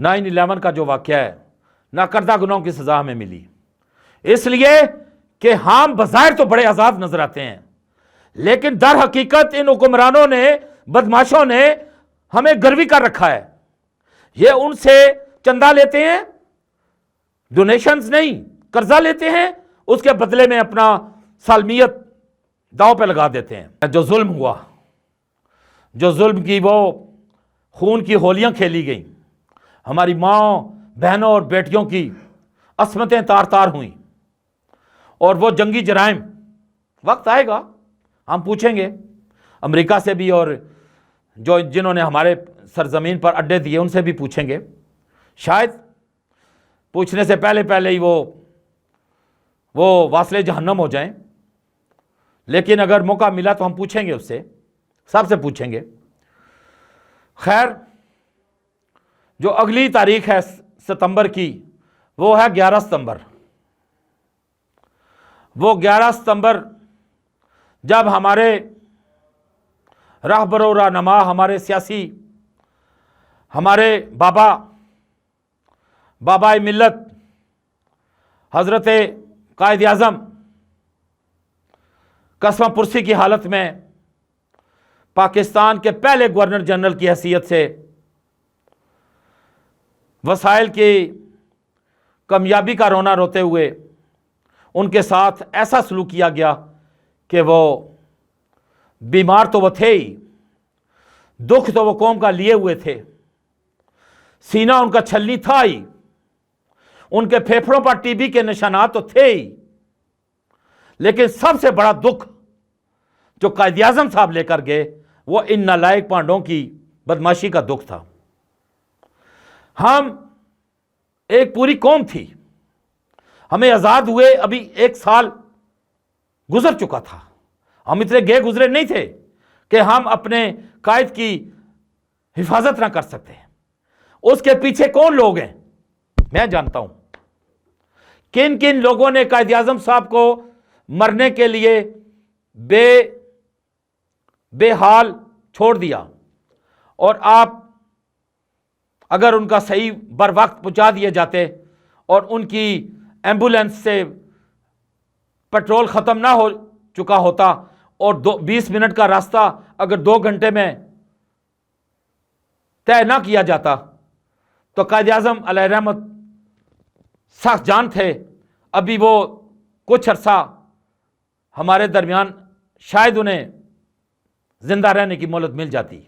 9/11 کا جو واقعہ ہے، ناکردہ گناہوں کی سزا ہمیں ملی، اس لیے کہ ہم بظاہر تو بڑے آزاد نظر آتے ہیں، لیکن در حقیقت ان حکمرانوں نے، بدماشوں نے ہمیں گروی کر رکھا ہے۔ یہ ان سے چندہ لیتے ہیں، ڈونیشنز نہیں، قرضہ لیتے ہیں، اس کے بدلے میں اپنا سالمیت داؤ پہ لگا دیتے ہیں۔ جو ظلم ہوا، جو ظلم کی وہ خون کی ہولیاں کھیلی گئیں، ہماری ماں، بہنوں اور بیٹیوں کی عصمتیں تار تار ہوئیں، اور وہ جنگی جرائم، وقت آئے گا ہم پوچھیں گے امریکہ سے بھی، اور جنہوں نے ہمارے سرزمین پر اڈے دیے ان سے بھی پوچھیں گے، شاید پوچھنے سے پہلے ہی وہ واصل جہنم ہو جائیں، لیکن اگر موقع ملا تو ہم پوچھیں گے، اس سے سب سے پوچھیں گے۔ خیر، جو اگلی تاریخ ہے ستمبر کی، وہ ہے 11 ستمبر۔ وہ 11 ستمبر جب ہمارے رہبر و رہنما، ہمارے سیاسی، ہمارے بابا ملت حضرت قائد اعظم قسمہ پرسی کی حالت میں پاکستان کے پہلے گورنر جنرل کی حیثیت سے وسائل کی کامیابی کا رونا روتے ہوئے ان کے ساتھ ایسا سلوک کیا گیا کہ وہ بیمار تو وہ تھے ہی، دکھ تو وہ قوم کا لیے ہوئے تھے، سینہ ان کا چھلنی تھا ہی، ان کے پھیپھڑوں پر ٹی بی کے نشانات تو تھے ہی، لیکن سب سے بڑا دکھ جو قائد اعظم صاحب لے کر گئے وہ ان نالائق پانڈوں کی بدماشی کا دکھ تھا۔ ہم ایک پوری قوم تھی، ہمیں آزاد ہوئے ابھی 1 سال گزر چکا تھا، ہم اتنے گئے گزرے نہیں تھے کہ ہم اپنے قائد کی حفاظت نہ کر سکتے۔ اس کے پیچھے کون لوگ ہیں میں جانتا ہوں، کن کن لوگوں نے قائد اعظم صاحب کو مرنے کے لیے بے حال چھوڑ دیا، اور آپ اگر ان کا صحیح بر وقت پہنچا دیے جاتے اور ان کی ایمبولینس سے پیٹرول ختم نہ ہو چکا ہوتا اور 20 منٹ کا راستہ اگر 2 گھنٹے میں طے نہ کیا جاتا تو قائد اعظم علیہ رحمت سخت جان تھے، ابھی وہ کچھ عرصہ ہمارے درمیان شاید انہیں زندہ رہنے کی مہلت مل جاتی،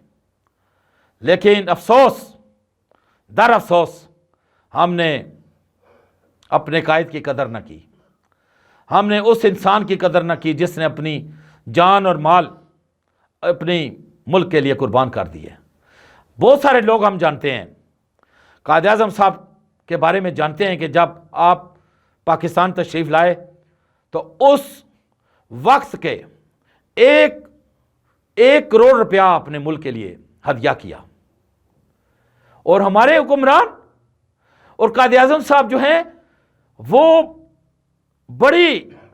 لیکن افسوس در افسوس ہم نے اپنے قائد کی قدر نہ کی، ہم نے اس انسان کی قدر نہ کی جس نے اپنی جان اور مال اپنی ملک کے لیے قربان کر دیے۔ بہت سارے لوگ ہم جانتے ہیں، قائد اعظم صاحب کے بارے میں جانتے ہیں کہ جب آپ پاکستان تشریف لائے تو اس وقت کے 1 کروڑ روپیہ اپنے ملک کے لیے ہدیہ کیا، اور ہمارے حکمران اور قائد اعظم صاحب جو ہیں وہ بڑی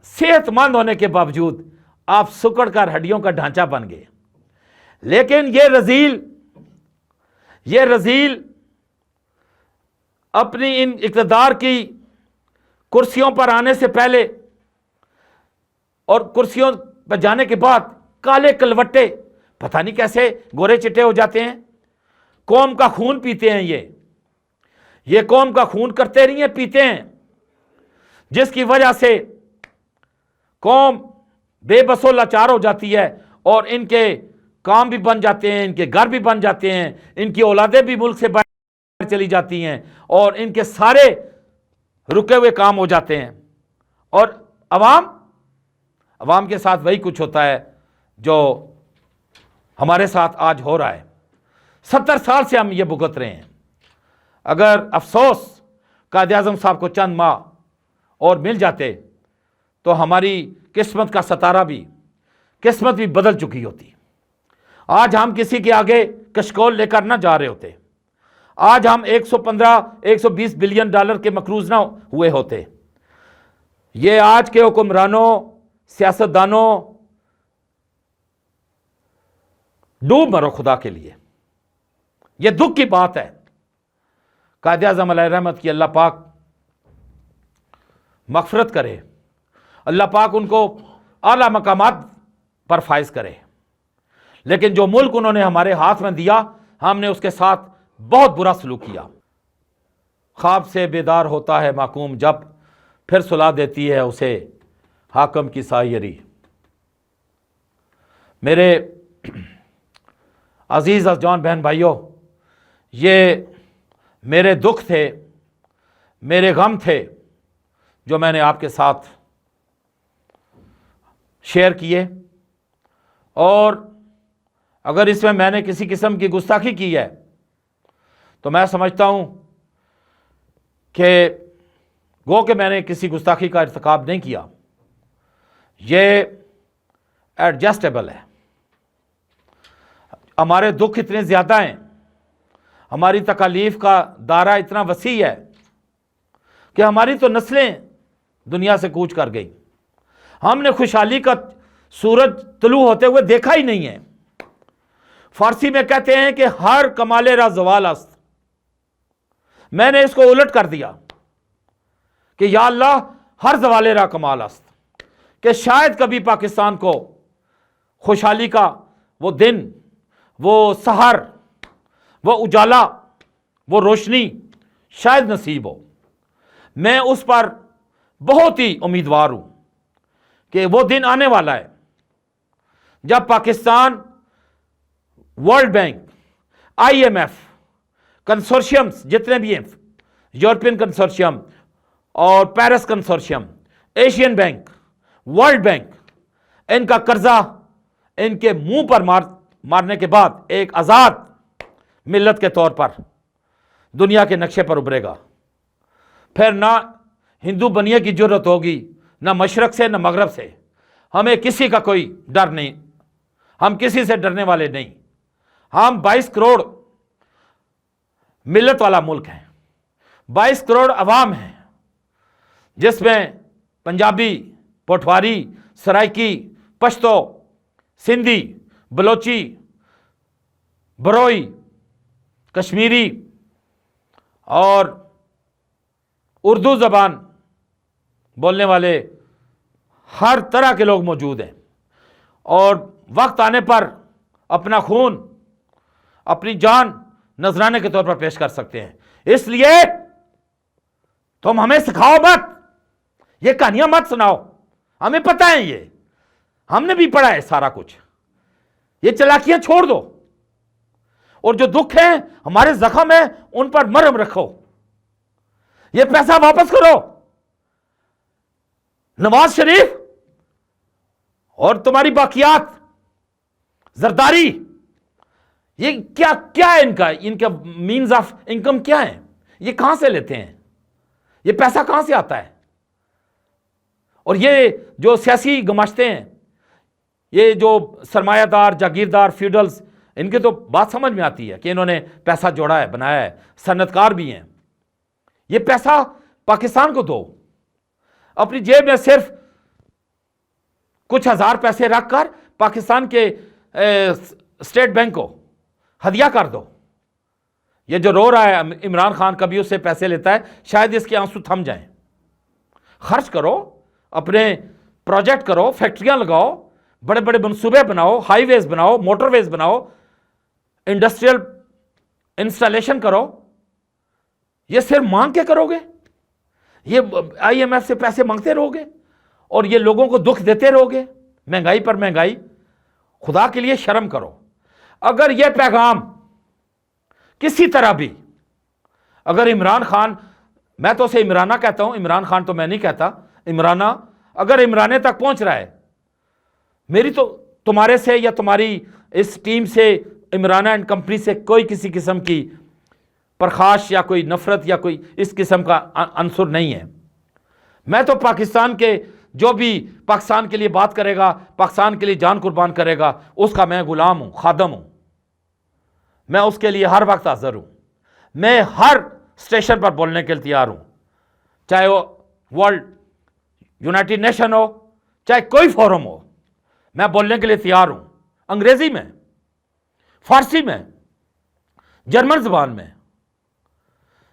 صحت مند ہونے کے باوجود آپ سکڑ کر ہڈیوں کا ڈھانچہ بن گئے۔ لیکن یہ رذیل اپنی ان اقتدار کی کرسیوں پر آنے سے پہلے اور کرسیوں پر جانے کے بعد کالے کلوٹے پتہ نہیں کیسے گورے چٹے ہو جاتے ہیں، قوم کا خون پیتے ہیں، یہ قوم کا خون کرتے رہی ہیں، پیتے ہیں، جس کی وجہ سے قوم بے بس و لاچار ہو جاتی ہے، اور ان کے کام بھی بن جاتے ہیں، ان کے گھر بھی بن جاتے ہیں، ان کی اولادیں بھی ملک سے باہر چلی جاتی ہیں، اور ان کے سارے رکے ہوئے کام ہو جاتے ہیں، اور عوام کے ساتھ وہی کچھ ہوتا ہے جو ہمارے ساتھ آج ہو رہا ہے۔ 70 سال سے ہم یہ بھگت رہے ہیں۔ اگر افسوس قائد اعظم صاحب کو چند ماہ اور مل جاتے تو ہماری قسمت کا ستارہ بھی، قسمت بھی بدل چکی ہوتی۔ آج ہم کسی کے آگے کشکول لے کر نہ جا رہے ہوتے، آج ہم 115-120 بلین ڈالر کے مقروض نہ ہوئے ہوتے۔ یہ آج کے حکمرانوں، سیاستدانوں، ڈوب مرو خدا کے لیے، یہ دکھ کی بات ہے۔ قائد اعظم علیہ رحمت کی اللہ پاک مغفرت کرے، اللہ پاک ان کو اعلیٰ مقامات پر فائز کرے، لیکن جو ملک انہوں نے ہمارے ہاتھ میں دیا، ہم نے اس کے ساتھ بہت برا سلوک کیا۔ خواب سے بیدار ہوتا ہے محکوم جب، پھر سلا دیتی ہے اسے حاکم کی سایری۔ میرے عزیز جان بہن بھائیوں، یہ میرے دکھ تھے، میرے غم تھے جو میں نے آپ کے ساتھ شیئر کیے، اور اگر اس میں نے کسی قسم کی گستاخی کی ہے تو میں سمجھتا ہوں کہ گو کہ میں نے کسی گستاخی کا ارتکاب نہیں کیا، یہ ایڈجسٹیبل ہے۔ ہمارے دکھ اتنے زیادہ ہیں، ہماری تکالیف کا دائرہ اتنا وسیع ہے کہ ہماری تو نسلیں دنیا سے کوچ کر گئی، ہم نے خوشحالی کا سورج طلوع ہوتے ہوئے دیکھا ہی نہیں ہے۔ فارسی میں کہتے ہیں کہ ہر کمال را زوال است، میں نے اس کو الٹ کر دیا کہ یا اللہ ہر زوال را کمال است، کہ شاید کبھی پاکستان کو خوشحالی کا وہ دن، وہ سحر، وہ اجالا، وہ روشنی شاید نصیب ہو۔ میں اس پر بہت ہی امیدوار ہوں کہ وہ دن آنے والا ہے جب Pakistan World Bank, I M F, consortiums جتنے بھی ہیں، یورپین کنسورشیم اور Paris consortium, Asian bank, World Bank, ان کا قرضہ ان کے منہ پر مارنے کے بعد ایک آزاد ملت کے طور پر دنیا کے نقشے پر ابھرے گا۔ پھر نہ ہندو بننے کی جرت ہوگی، نہ مشرق سے نہ مغرب سے، ہمیں کسی کا کوئی ڈر نہیں، ہم کسی سے ڈرنے والے نہیں۔ ہم 22 کروڑ ملت والا ملک ہیں، 22 کروڑ عوام ہیں، جس میں پنجابی، پوٹھواری، سرائکی، پشتو، سندھی، بلوچی، بروئی، کشمیری اور اردو زبان بولنے والے ہر طرح کے لوگ موجود ہیں، اور وقت آنے پر اپنا خون، اپنی جان نذرانے کے طور پر پیش کر سکتے ہیں۔ اس لیے تم ہمیں سکھاؤ مت، یہ کہانیاں مت سناؤ، ہمیں پتہ ہے، یہ ہم نے بھی پڑھا ہے سارا کچھ، یہ چالاکیاں چھوڑ دو، اور جو دکھ ہیں، ہمارے زخم ہیں، ان پر مرہم رکھو، یہ پیسہ واپس کرو۔ نواز شریف اور تمہاری باقیات، زرداری، یہ کیا ہے ان کا مینز آف انکم کیا ہے؟ یہ کہاں سے لیتے ہیں؟ یہ پیسہ کہاں سے آتا ہے؟ اور یہ جو سیاسی گماشتے ہیں، یہ جو سرمایہ دار، جاگیردار، فیوڈلز، ان کی تو بات سمجھ میں آتی ہے کہ انہوں نے پیسہ جوڑا ہے، بنایا ہے، صنعت کار بھی ہیں۔ یہ پیسہ پاکستان کو دو، اپنی جیب میں صرف کچھ ہزار پیسے رکھ کر پاکستان کے اسٹیٹ بینک کو ہدیہ کر دو۔ یہ جو رو رہا ہے عمران خان، کبھی اس سے پیسے لیتا ہے، شاید اس کے آنسو تھم جائیں۔ خرچ کرو، اپنے پروجیکٹ کرو، فیکٹریاں لگاؤ، بڑے بڑے منصوبے بناؤ، ہائی ویز بناؤ، موٹر ویز بناؤ، انڈسٹریل انسٹالیشن کرو۔ یہ صرف مانگ کے کرو گے؟ یہ آئی ایم ایف سے پیسے مانگتے رہو گے اور یہ لوگوں کو دکھ دیتے رہو گے؟ مہنگائی پر مہنگائی، خدا کے لیے شرم کرو۔ اگر یہ پیغام کسی طرح بھی، اگر عمران خان، میں تو اسے عمرانہ کہتا ہوں، عمران خان تو میں نہیں کہتا، عمرانہ، اگر عمرانے تک پہنچ رہا ہے، میری تو تمہارے سے یا تمہاری اس ٹیم سے، عمرانہ اینڈ کمپنی سے کوئی کسی قسم کی پرخاش یا کوئی نفرت یا کوئی اس قسم کا عنصر نہیں ہے۔ میں تو پاکستان کے جو بھی پاکستان کے لیے بات کرے گا، پاکستان کے لیے جان قربان کرے گا، اس کا میں غلام ہوں، خادم ہوں، میں اس کے لیے ہر وقت حاضر ہوں۔ میں ہر اسٹیشن پر بولنے کے لیے تیار ہوں، چاہے وہ ورلڈ یونائٹڈ نیشن ہو، چاہے کوئی فورم ہو، میں بولنے کے لیے تیار ہوں، انگریزی میں، فارسی میں، جرمن زبان میں،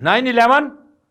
9/11